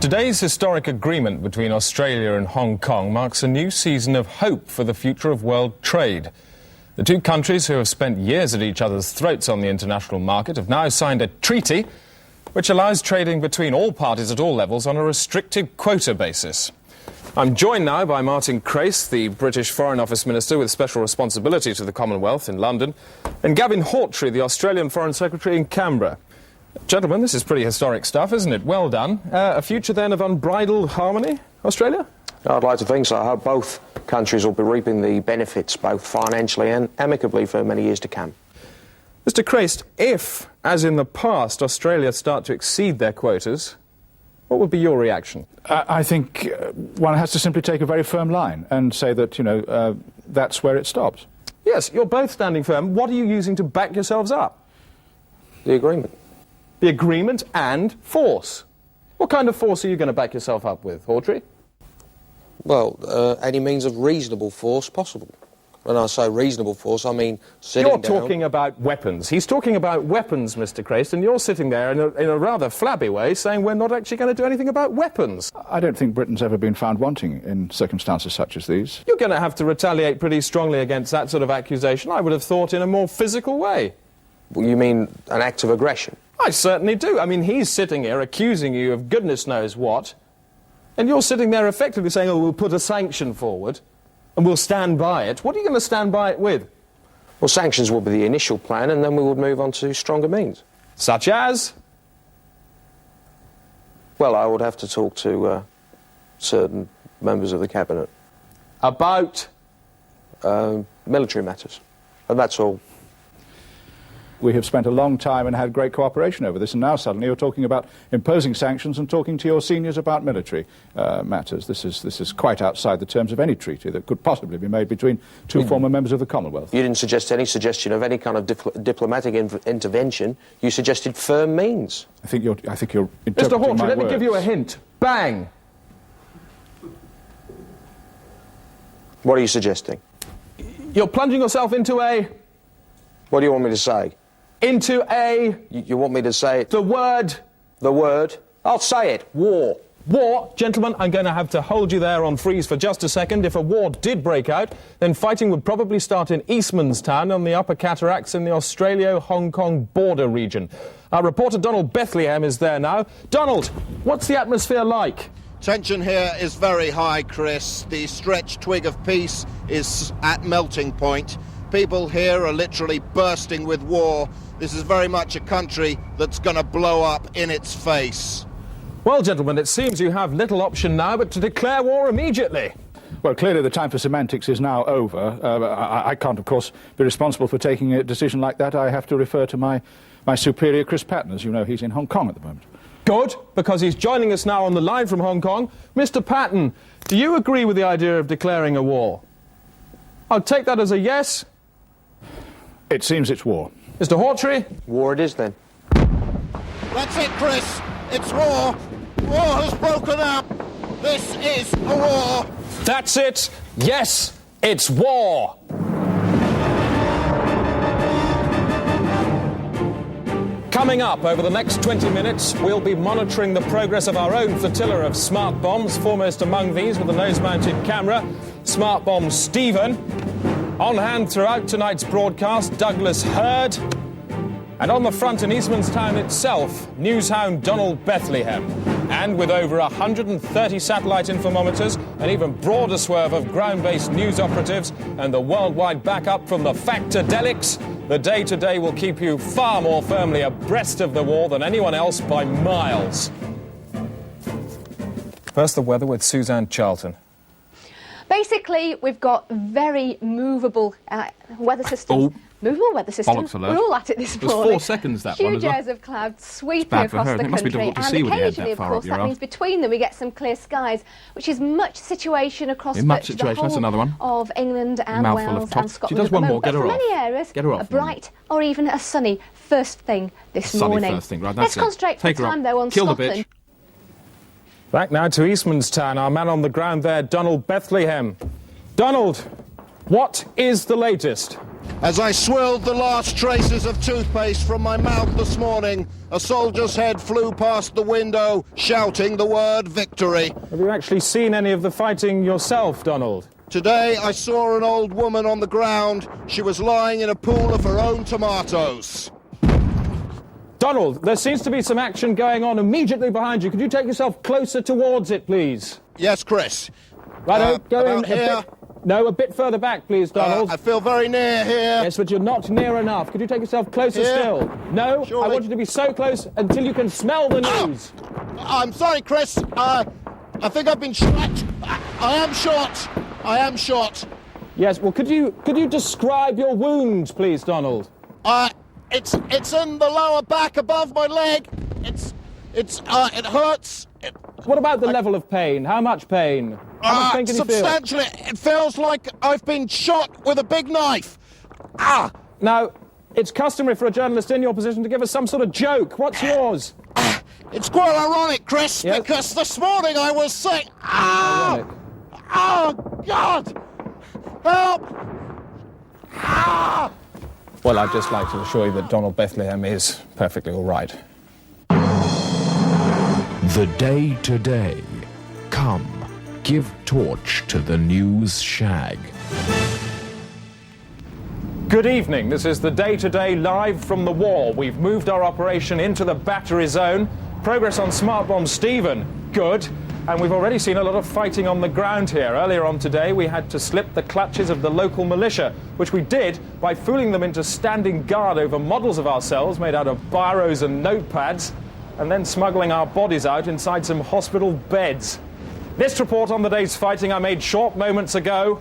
Today's historic agreement between Australia and Hong Kong marks a new season of hope for the future of world trade. The two countries, who have spent years at each other's throats on the international market, have now signed a treaty which allows trading between all parties at all levels on a restricted quota basis. I'm joined now by Martin Crace, the British Foreign Office Minister with special responsibility to the Commonwealth in London, and Gavin Hawtrey, the Australian Foreign Secretary in Canberra. Gentlemen, this is pretty historic stuff, isn't it? Well done. A future then of unbridled harmony, Australia? I'd like to think so. I hope both countries will be reaping the benefits, both financially and amicably, for many years to come. Mr. Crace, if, as in the past, Australia start to exceed their quotas, what would be your reaction? I think one has to simply take a very firm line and say that, that's where it stops. Yes, you're both standing firm. What are you using to back yourselves up? The agreement. The agreement and force. What kind of force are you going to back yourself up with, Hawtrey? Well, any means of reasonable force possible. When I say reasonable force, I mean sitting down... You're talking about weapons. He's talking about weapons, Mr. Crace, and you're sitting there in a rather flabby way saying we're not actually going to do anything about weapons. I don't think Britain's ever been found wanting in circumstances such as these. You're going to have to retaliate pretty strongly against that sort of accusation, I would have thought, in a more physical way. Well, you mean an act of aggression? I certainly do. I mean, he's sitting here accusing you of goodness knows what, and you're sitting there effectively saying, oh, we'll put a sanction forward, and we'll stand by it. What are you going to stand by it with? Well, sanctions will be the initial plan, and then we would move on to stronger means. Such as? Well, I would have to talk to certain members of the Cabinet. About? Military matters. And that's all. We have spent a long time and had great cooperation over this, and now suddenly you're talking about imposing sanctions and talking to your seniors about military matters. This is quite outside the terms of any treaty that could possibly be made between two former members of the Commonwealth. You didn't suggest any suggestion of any kind of diplomatic intervention. You suggested firm means. I think you're interpreting Mr. Hawtrey, my let me words. give you a hint. Bang! What are you suggesting? You're plunging yourself into a... What do you want me to say? Into a... You want me to say it? The word... The word? I'll say it. War. War? Gentlemen, I'm going to have to hold you there on freeze for just a second. If a war did break out, then fighting would probably start in Eastman's Town on the Upper Cataracts in the Australia-Hong Kong border region. Our reporter Donald Bethlehem is there now. Donald, what's the atmosphere like? Tension here is very high, Chris. The stretched twig of peace is at melting point. People here are literally bursting with war. This is very much a country that's going to blow up in its face. Well, gentlemen, it seems you have little option now but to declare war immediately. Well, clearly the time for semantics is now over. I can't, of course, be responsible for taking a decision like that. I have to refer to my superior, Chris Patten. As you know, he's in Hong Kong at the moment. Good, because he's joining us now on the line from Hong Kong. Mr. Patten, do you agree with the idea of declaring a war? I'll take that as a yes. It seems it's war. Mr. Hawtrey? War it is, then. That's it, Chris. It's war. War has broken out. This is a war. That's it. Yes, it's war. Coming up over the next 20 minutes, we'll be monitoring the progress of our own flotilla of smart bombs, foremost among these with a nose-mounted camera, Smart Bomb Stephen. On hand throughout tonight's broadcast, Douglas Hurd. And on the front in Eastman's Town itself, newshound Donald Bethlehem. And with over 130 satellite infomometers, an even broader swerve of ground-based news operatives, and the worldwide backup from the Factadelics, the Day Today will keep you far more firmly abreast of the war than anyone else by miles. First, the weather with Suzanne Charlton. Basically, we've got very movable weather systems. Oh. Movable weather systems. Bollocks alert. We're all at it this It was morning. 4 seconds, that Huge one as well. airs of clouds sweeping bad for across her. the It must be country, difficult to and see when you head occasionally, that of far course, up your that means arse. between them we get some clear skies, which is much situation across In much the situation, whole that's another one. of England and Mouthful of Wales talk. and She Scotland. does at the one more, moment. get But her for off. many areas, Get her off a for a bright or even a sunny first thing this Sunny morning. first thing, right, Let's that's it. concentrate for Take her time up. though on Kill the Scotland. Back now to Eastman's Town, our man on the ground there, Donald Bethlehem. Donald, What is the latest? As I swilled the last traces of toothpaste from my mouth this morning, a soldier's head flew past the window, shouting the word victory. Have you actually seen any of the fighting yourself, Donald? Today I saw an old woman on the ground. She was lying in a pool of her own tomatoes. Donald, there seems to be some action going on immediately behind you. Could you take yourself closer towards it, please? Yes, Chris. Righto, go in about here. a bit. No, a bit further back, please, Donald. I feel very near here. Yes, but you're not near enough. Could you take yourself closer Here? still? No, Surely. I want you to be so close until you can smell the news. I'm sorry, Chris. I think I've been shot. I am shot. I am shot. Yes, well, could you describe your wounds, please, Donald? It's in the lower back above my leg. It hurts. What about the level of pain? How much pain? How much pain can you feel? Substantially. It feels like I've been shot with a big knife. Now, it's customary for a journalist in your position to give us some sort of joke. What's yours? It's quite ironic, Chris, Yes? because this morning I was saying, Ironic. oh, God, help! Well, I'd just like to assure you that Donald Bethlehem is perfectly all right. The Day Today. Come, give torch to the news shag. Good evening. This is the Day-to-Day live from the war. We've moved our operation into the battery zone. Progress on smart bomb Stephen, good. And we've already seen a lot of fighting on the ground here. Earlier on today, we had to slip the clutches of the local militia, which we did by fooling them into standing guard over models of ourselves made out of biros and notepads, and then smuggling our bodies out inside some hospital beds. This report on the day's fighting I made short moments ago.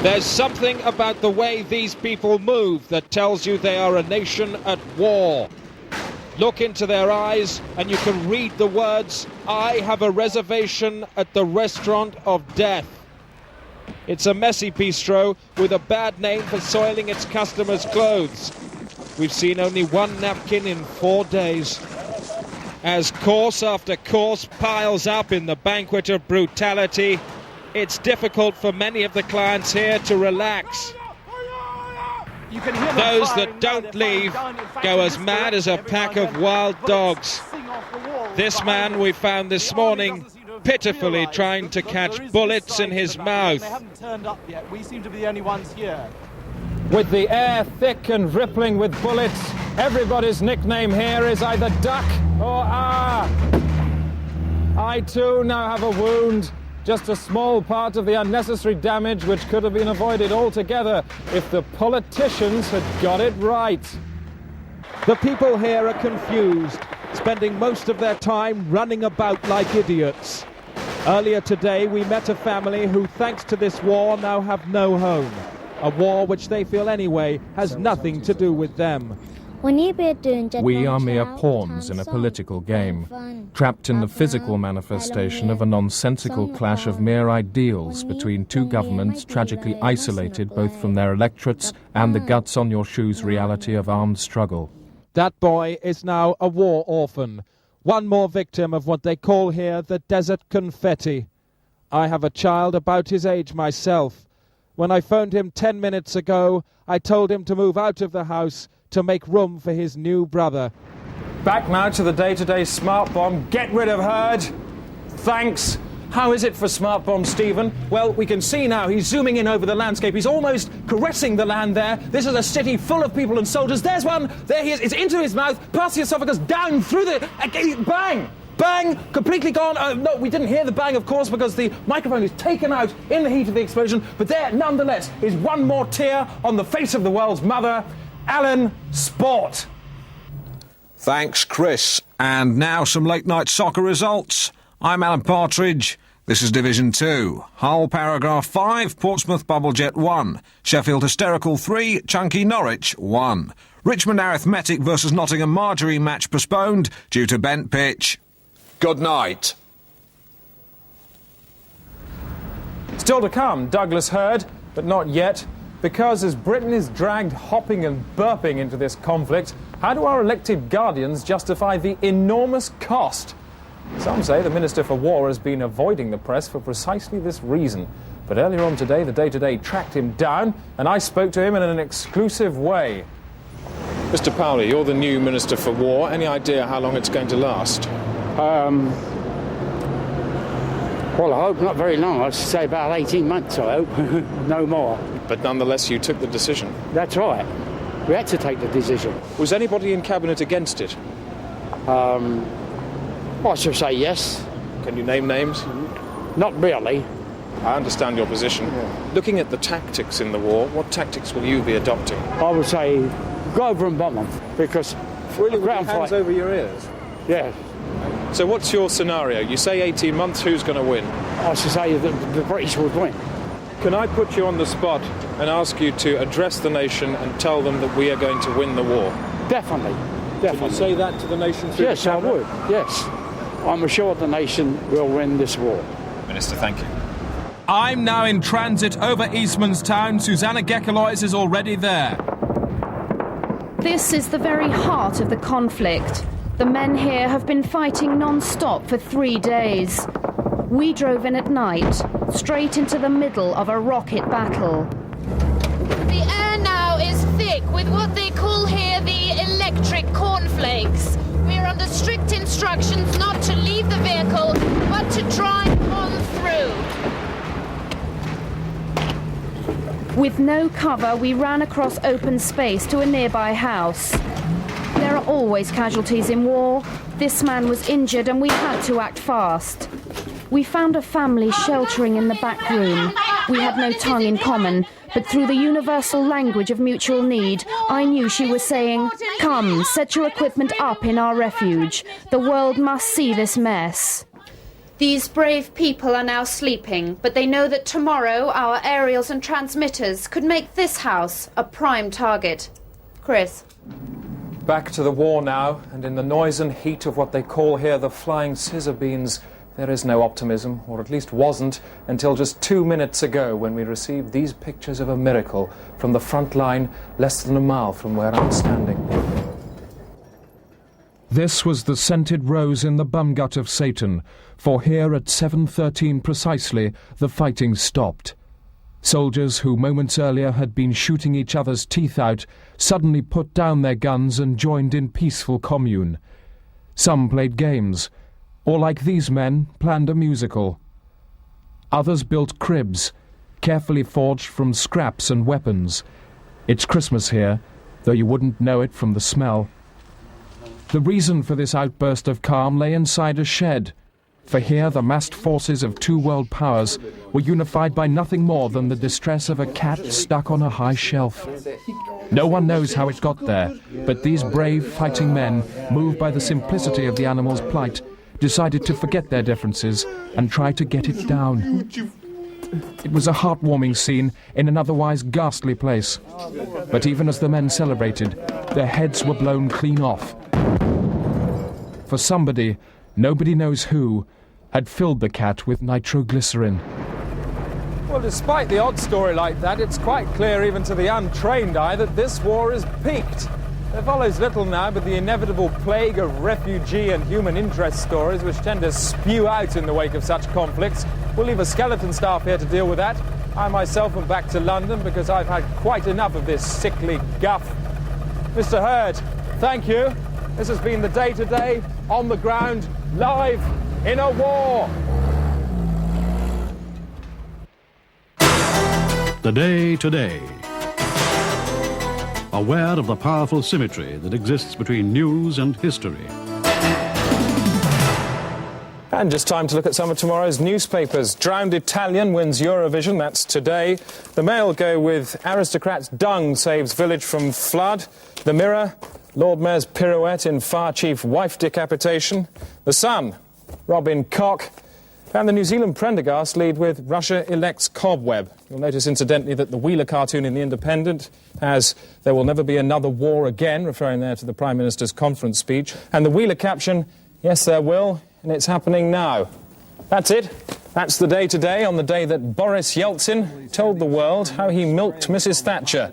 There's something about the way these people move that tells you they are a nation at war. Look into their eyes and you can read the words, "I have a reservation at the restaurant of death." It's a messy bistro with a bad name for soiling its customers' clothes. We've seen only one napkin in 4 days. As course after course piles up in the banquet of brutality, it's difficult for many of the clients here to relax. Those that don't leave go as mad as a pack of wild dogs. This man we found this morning pitifully trying to catch bullets in his mouth. They haven't turned up yet. We seem to be the only ones here. With the air thick and rippling with bullets, everybody's nickname here is either Duck or Ah. I too now have a wound, just a small part of the unnecessary damage which could have been avoided altogether if the politicians had got it right. The people here are confused, spending most of their time running about like idiots. Earlier today we met a family who, thanks to this war, now have no home. A war which they feel anyway has nothing to do with them. We are mere pawns in a political game, trapped in the physical manifestation of a nonsensical clash of mere ideals between two governments tragically isolated both from their electorates and the guts-on-your-shoes reality of armed struggle. That boy is now a war orphan, one more victim of what they call here the desert confetti. I have a child about his age myself. When I phoned him 10 minutes ago, I told him to move out of the house to make room for his new brother. Back now to the Day-to-Day smart bomb. Get rid of Hurd. Thanks. How is it for smart bomb Stephen? Well, we can see now he's zooming in over the landscape. He's almost caressing the land there. This is a city full of people and soldiers. There's one. There he is. It's into his mouth, past the esophagus, down through the... Bang! Bang! Completely gone. No, we didn't hear the bang, of course, because the microphone is taken out in the heat of the explosion. But there, nonetheless, is one more tear on the face of the world's mother, Alan Sport. Thanks, Chris. And now some late-night soccer results. I'm Alan Partridge. This is Division 2. Hull Paragraph 5, Portsmouth Bubblejet 1. Sheffield Hysterical 3, Chunky Norwich 1. Richmond Arithmetic versus Nottingham Marjorie match postponed due to bent pitch. Good night. Still to come, Douglas Hurd, but not yet, because as Britain is dragged hopping and burping into this conflict, how do our elected guardians justify the enormous cost? Some say the Minister for War has been avoiding the press for precisely this reason. But earlier on today, the Day-Today tracked him down, and I spoke to him in an exclusive way. Mr. Powley, you're the new Minister for War. Any idea how long it's going to last? Well, I hope not very long. I'd say about 18 months, I hope. No more. But nonetheless, you took the decision. That's right. We had to take the decision. Was anybody in Cabinet against it? I should say yes. Can you name names? Not really. I understand your position. Yeah. Looking at the tactics in the war, what tactics will you be adopting? I would say go over and bomb them, because... Really, with your hands over your ears? Yeah. So what's your scenario? You say 18 months, who's going to win? I should say that the British would win. Can I put you on the spot and ask you to address the nation and tell them that we are going to win the war? Definitely. Can you say that to the nation through Yes, I would. Yes. I'm assured the nation will win this war. Minister, thank you. I'm now in transit over Eastman's Town. Susanna Gekkelois is already there. This is the very heart of the conflict. The men here have been fighting non-stop for 3 days. We drove in at night, straight into the middle of a rocket battle. The air now is thick with what they call here the electric cornflakes. We are under strict instructions not to leave the vehicle, but to drive on through. With no cover, we ran across open space to a nearby house. There are always casualties in war. This man was injured and we had to act fast. We found a family sheltering in the back room. We had no tongue in common, but through the universal language of mutual need, I knew she was saying, "Come, set your equipment up in our refuge. The world must see this mess." These brave people are now sleeping, but they know that tomorrow our aerials and transmitters could make this house a prime target. Chris. Back to the war now, and in the noise and heat of what they call here the flying scissor beans, there is no optimism, or at least wasn't, until just 2 minutes ago when we received these pictures of a miracle from the front line less than a mile from where I'm standing. This was the scented rose in the bum-gut of Satan, for here at 7:13 precisely the fighting stopped. Soldiers who moments earlier had been shooting each other's teeth out suddenly put down their guns and joined in peaceful commune. Some played games, or like these men, planned a musical. Others built cribs, carefully forged from scraps and weapons. It's Christmas here, though you wouldn't know it from the smell. The reason for this outburst of calm lay inside a shed, for here the massed forces of two world powers were unified by nothing more than the distress of a cat stuck on a high shelf. No one knows how it got there, but these brave fighting men, moved by the simplicity of the animal's plight, decided to forget their differences and try to get it down. It was a heartwarming scene in an otherwise ghastly place. But even as the men celebrated, their heads were blown clean off. For somebody, nobody knows who, had filled the cat with nitroglycerin. Well, despite the odd story like that, it's quite clear even to the untrained eye that this war is peaked. There follows little now but the inevitable plague of refugee and human interest stories which tend to spew out in the wake of such conflicts. We'll leave a skeleton staff here to deal with that. I myself am back to London because I've had quite enough of this sickly guff. Mr. Hurd, thank you. This has been the Day-Today, on the ground, live in a war. The Day-Today. Aware of the powerful symmetry that exists between news and history. And just time to look at some of tomorrow's newspapers. Drowned Italian wins Eurovision, that's today. The Mail go with Aristocrats' dung saves village from flood. The Mirror, Lord Mayor's pirouette in Fire Chief wife decapitation. The Sun, Robin Koch. And the New Zealand Prendergast lead with Russia elects Cobweb. You'll notice, incidentally, that the Wheeler cartoon in The Independent has "There will never be another war again," referring there to the Prime Minister's conference speech. And the Wheeler caption, "Yes, there will, and it's happening now." That's it. That's the Day-Today on the day that Boris Yeltsin told the world how he milked Mrs. Thatcher.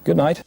Good night.